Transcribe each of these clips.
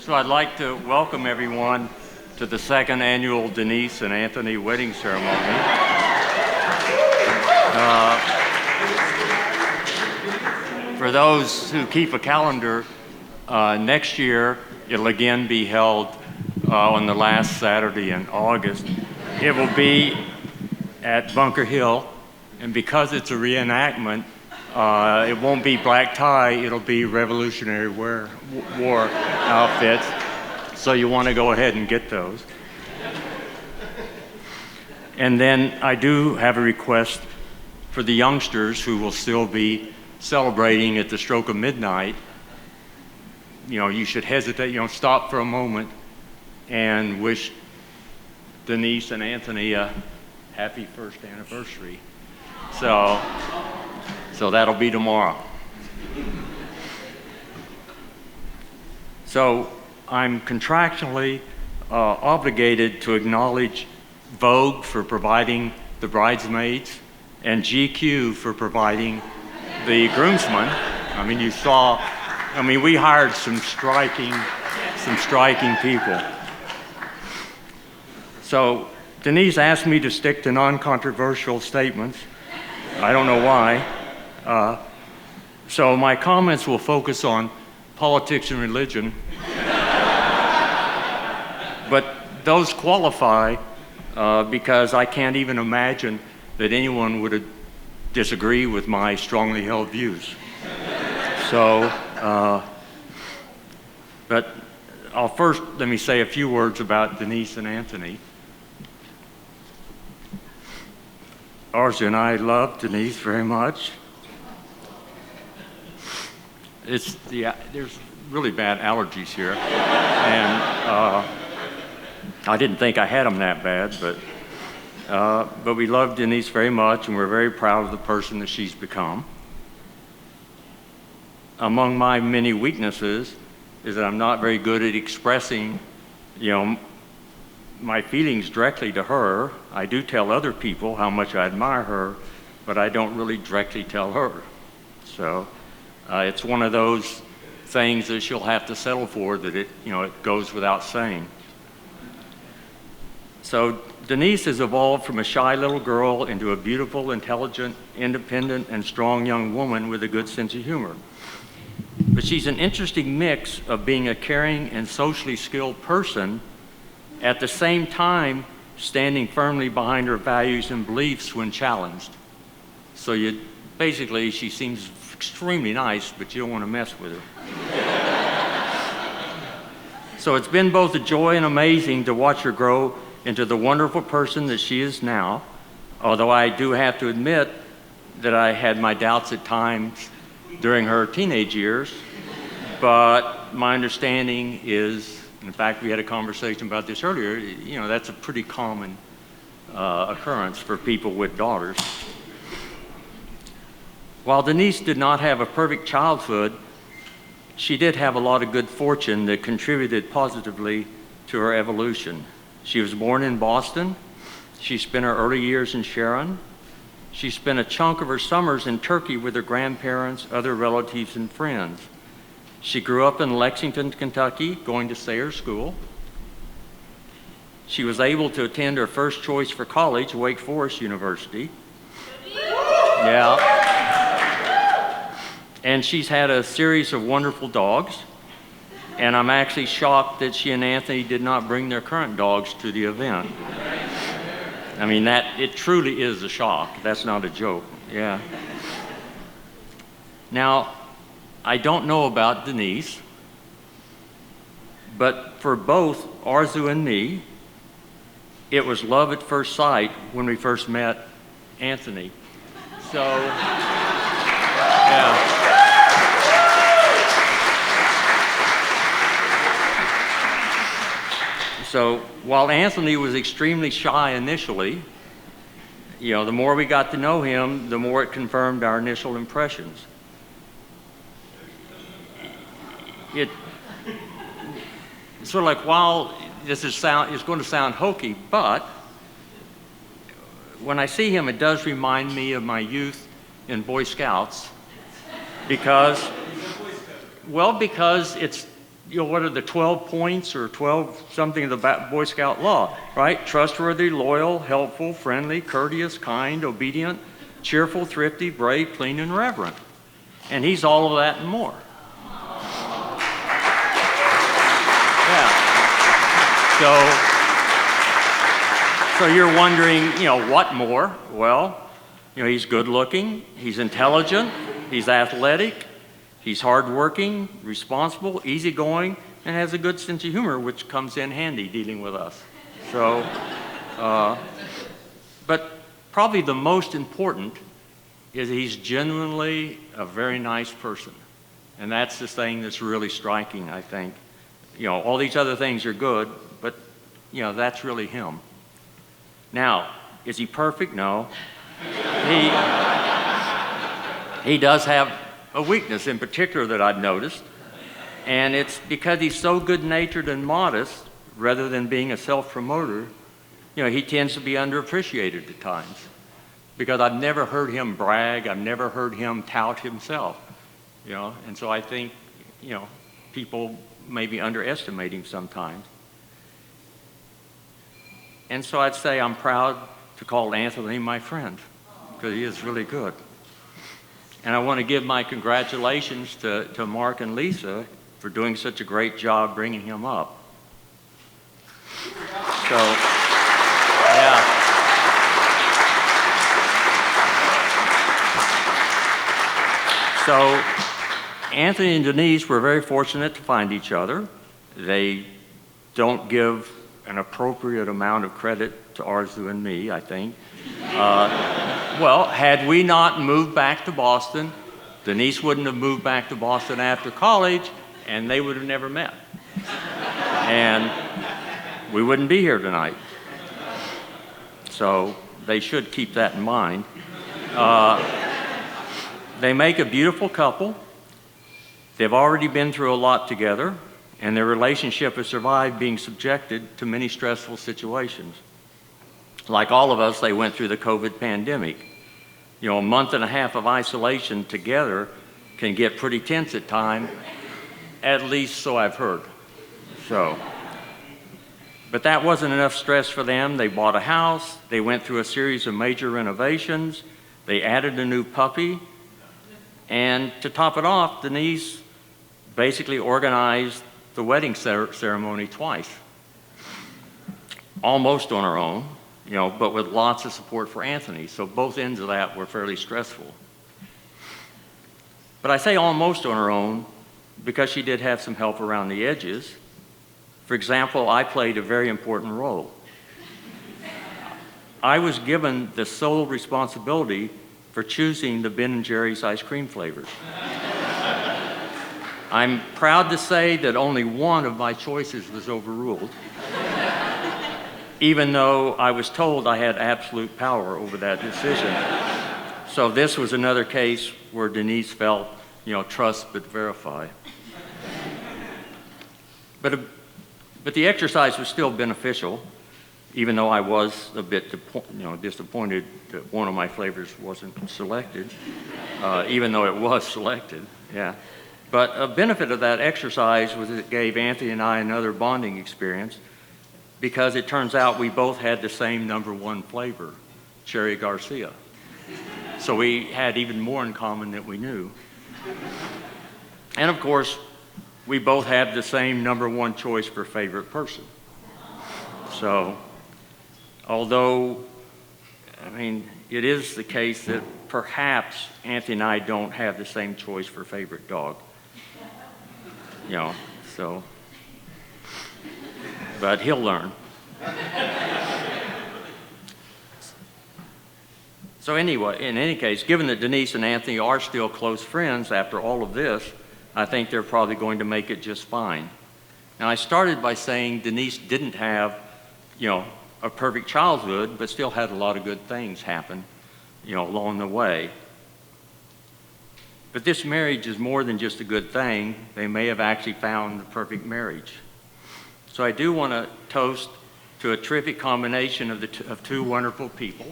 So I'd like to welcome everyone to the second annual Denise and Anthony wedding ceremony. For those who keep a calendar, next year it'll again be held on the last Saturday in August. It will be at Bunker Hill, and because it's a reenactment, it won't be black tie, it'll be Revolutionary War outfits, so you want to go ahead and get those. And then I do have a request for the youngsters who will still be celebrating at the stroke of midnight. You know, you should hesitate, stop for a moment and wish Denise and Anthony a happy first anniversary. So that'll be tomorrow. So I'm contractually obligated to acknowledge Vogue for providing the bridesmaids and GQ for providing the groomsmen. We hired some striking people. So Denise asked me to stick to non-controversial statements. I don't know why. So my comments will focus on politics and religion. But those qualify because I can't even imagine that anyone would disagree with my strongly held views. So, but let me say a few words about Denise and Anthony. Arzu and I love Denise very much. There's really bad allergies here, and I didn't think I had them that bad, but we love Denise very much, and we're very proud of the person that she's become. Among my many weaknesses is that I'm not very good at expressing, my feelings directly to her. I do tell other people how much I admire her, but I don't really directly tell her. So it's one of those things that she'll have to settle for, that it goes without saying. So Denise has evolved from a shy little girl into a beautiful, intelligent, independent, and strong young woman with a good sense of humor. But she's an interesting mix of being a caring and socially skilled person, at the same time standing firmly behind her values and beliefs when challenged. So basically, she seems extremely nice, but you don't want to mess with her. So it's been both a joy and amazing to watch her grow into the wonderful person that she is now, although I do have to admit that I had my doubts at times during her teenage years. But my understanding is, in fact, we had a conversation about this earlier, that's a pretty common occurrence for people with daughters. While Denise did not have a perfect childhood, she did have a lot of good fortune that contributed positively to her evolution. She was born in Boston. She spent her early years in Sharon. She spent a chunk of her summers in Turkey with her grandparents, other relatives, and friends. She grew up in Lexington, Kentucky, going to Sayre School. She was able to attend her first choice for college, Wake Forest University. Yeah. And she's had a series of wonderful dogs. And I'm actually shocked that she and Anthony did not bring their current dogs to the event. It truly is a shock. That's not a joke. Yeah. Now, I don't know about Denise, but for both Arzu and me, it was love at first sight when we first met Anthony. So, yeah. So while Anthony was extremely shy initially, the more we got to know him, the more it confirmed our initial impressions. It's sort of like, while it's going to sound hokey, but when I see him, it does remind me of my youth in Boy Scouts, because it's what are the 12 points or 12 something of the Boy Scout law, right? Trustworthy, loyal, helpful, friendly, courteous, kind, obedient, cheerful, thrifty, brave, clean, and reverent. And he's all of that and more. Yeah. So you're wondering, what more? Well, he's good looking, he's intelligent, he's athletic, he's hardworking, responsible, easygoing, and has a good sense of humor, which comes in handy dealing with us. So, but probably the most important is he's genuinely a very nice person. And that's the thing that's really striking, I think. All these other things are good, but, that's really him. Now, is he perfect? No. He does have a weakness in particular that I've noticed, and it's because he's so good-natured and modest, rather than being a self-promoter, he tends to be underappreciated at times. Because I've never heard him brag, I've never heard him tout himself, and so I think, people maybe underestimate him sometimes. And so I'd say I'm proud to call Anthony my friend, because he is really good. And I want to give my congratulations to Mark and Lisa for doing such a great job bringing him up. So, yeah. So, Anthony and Denise were very fortunate to find each other. They don't give an appropriate amount of credit to Arzu and me, I think. Well, had we not moved back to Boston, Denise wouldn't have moved back to Boston after college, and they would have never met. And we wouldn't be here tonight. So they should keep that in mind. They make a beautiful couple. They've already been through a lot together, and their relationship has survived being subjected to many stressful situations. Like all of us, they went through the COVID pandemic. A month and a half of isolation together can get pretty tense at times, at least so I've heard. But that wasn't enough stress for them. They bought a house, they went through a series of major renovations, they added a new puppy, and to top it off, Denise basically organized the wedding ceremony twice. Almost on her own, but with lots of support for Anthony. So both ends of that were fairly stressful. But I say almost on her own because she did have some help around the edges. For example, I played a very important role. I was given the sole responsibility for choosing the Ben & Jerry's ice cream flavors. I'm proud to say that only one of my choices was overruled, even though I was told I had absolute power over that decision. So this was another case where Denise felt, trust but verify. But the exercise was still beneficial, even though I was a bit disappointed that one of my flavors wasn't selected, even though it was selected, yeah. But a benefit of that exercise was it gave Anthony and I another bonding experience, because it turns out we both had the same #1 flavor, Cherry Garcia. So we had even more in common than we knew. And of course, we both have the same #1 choice for favorite person. So, although, it is the case that perhaps Anthony and I don't have the same choice for favorite dog. So, but he'll learn. So anyway, in any case, given that Denise and Anthony are still close friends after all of this, I think they're probably going to make it just fine. Now, I started by saying Denise didn't have, a perfect childhood, but still had a lot of good things happen, along the way. But this marriage is more than just a good thing. They may have actually found the perfect marriage. So I do want to toast to a terrific combination of two wonderful people.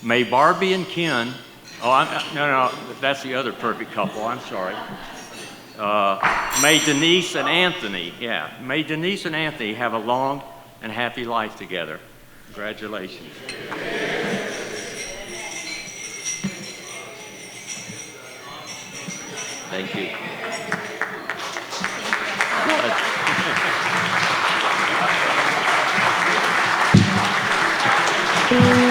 May Barbie and Ken, no, that's the other perfect couple, I'm sorry. May Denise and Anthony, may Denise and Anthony have a long and happy life together. Congratulations. Thank you. Good.